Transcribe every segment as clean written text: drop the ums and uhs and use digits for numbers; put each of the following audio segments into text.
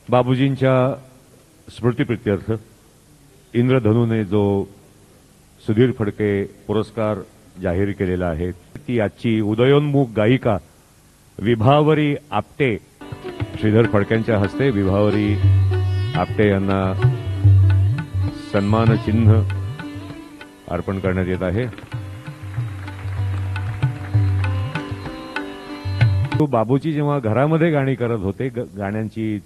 बाबूजींच्या स्मृतिप्रित्यर्थ इंद्रधनूने जो सुधीर फडके पुरस्कार जाहीर केलेला आहे ती आजची उदयोन्मुख गायिका विभावरी आपटे श्रीधर फडक्यांच्या हस्ते विभावरी आपटे यांना सन्मान चिन्ह अर्पण करण्यात येत आहे। बाबूजी जेव्हा घरामध्ये गाणी करत होते, गाण्यांची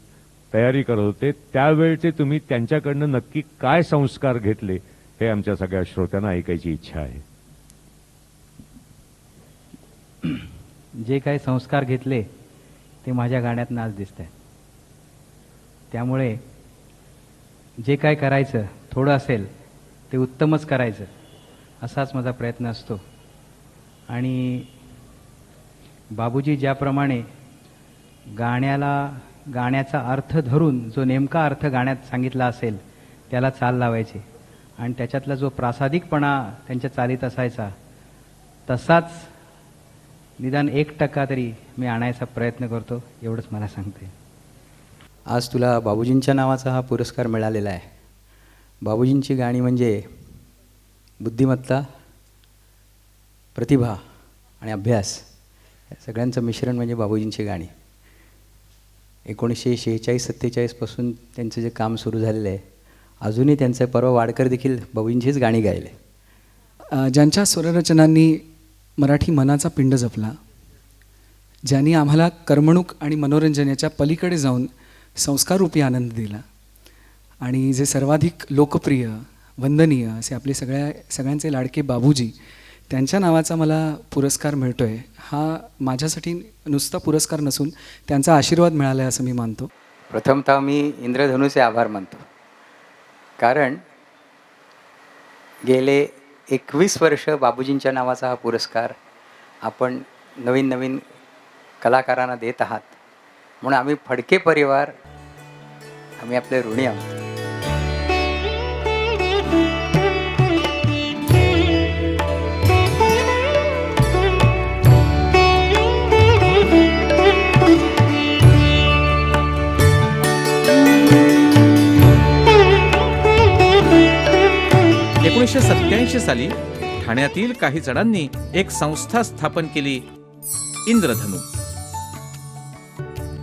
तयारी करत होते, त्यावेळचे तुम्ही त्यांच्याकडनं नक्की काय संस्कार घेतले हे आमच्या सगळ्या श्रोत्यांना ऐकायची इच्छा आहे। जे काही संस्कार घेतले ते माझ्या गाण्यात आज दिसतंय। त्यामुळे जे काय करायचं थोडं असेल ते उत्तमच करायचं असाच माझा प्रयत्न असतो। आणि बाबूजी ज्याप्रमाणे गाण्याचा अर्थ धरून जो नेमका अर्थ गाण्यात सांगितला असेल त्याला चाल लावायची आणि त्याच्यातला जो प्रासादिकपणा त्यांच्या चालीत असायचा तसाच निदान 1% तरी मी आणायचा प्रयत्न करतो, एवढंच मला सांगते। आज तुला बाबूजींच्या नावाचा हा पुरस्कार मिळालेला आहे। बाबूजींची गाणी म्हणजे बुद्धिमत्ता, प्रतिभा आणि अभ्यास या सगळ्यांचं मिश्रण म्हणजे बाबूजींची गाणी। 1946-47 पासून त्यांचं जे काम सुरू झालेलं आहे, अजूनही त्यांचं परवा वाडकर देखील बाबूजींचीच गाणी गायले। ज्यांच्या स्वररचनांनी मराठी मनाचा पिंड जपला, ज्यांनी आम्हाला करमणूक आणि मनोरंजन याच्या पलीकडे जाऊन संस्काररूपी आनंद दिला आणि जे सर्वाधिक लोकप्रिय वंदनीय असे आपले सगळ्यांचे लाडके बाबूजी, त्यांच्या नावाचा मला पुरस्कार मिळतो आहे, हा माझ्यासाठी नुसता पुरस्कार नसून त्यांचा आशीर्वाद मिळाला आहे असं मी मानतो। प्रथमतः मी इंद्रधनुचे आभार मानतो, कारण गेले 21 वर्ष बाबूजींच्या नावाचा हा पुरस्कार आपण नवीन कलाकारांना देत आहात, म्हणून आम्ही फडके परिवार आम्ही आपले ऋणी आहोत। एकोणीसशे 87 साली ठाण्यातील काही जणांनी एक संस्था स्थापन केली, इंद्रधनू।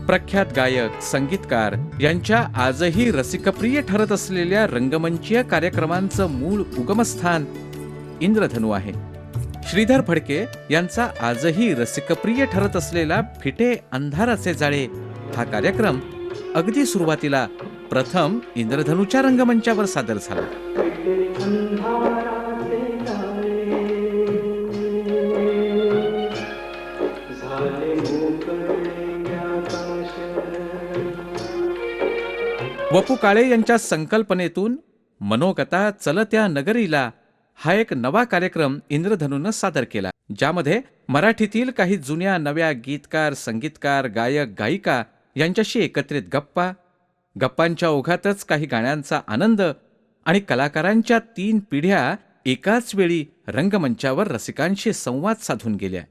प्रख्यात गायक, संगीतकार यांच्या आजही रसिकप्रिय ठरत असलेल्या रंगमंचीय कार्यक्रमांचं मूळ उगमस्थान इंद्रधनू आहे। श्रीधर फडके यांचा आजही रसिकप्रिय ठरत असलेला फिटे अंधाराचे जाळे हा कार्यक्रम अगदी सुरुवातीला प्रथम इंद्रधनूच्या रंगमंचावर सादर झाला। वपू काळे यांच्या संकल्पनेतून मनोगता चलत्या नगरीला हा एक नवा कार्यक्रम इंद्रधनूनं सादर केला, ज्यामध्ये मराठीतील काही जुन्या नव्या गीतकार, संगीतकार, गायक, गायिका यांच्याशी एकत्रित गप्पांच्या ओघातच काही गाण्यांचा आनंद आणि कलाकारांच्या 3 पिढ्या एकाच वेळी रंगमंचावर रसिकांशी संवाद साधून गेल्या।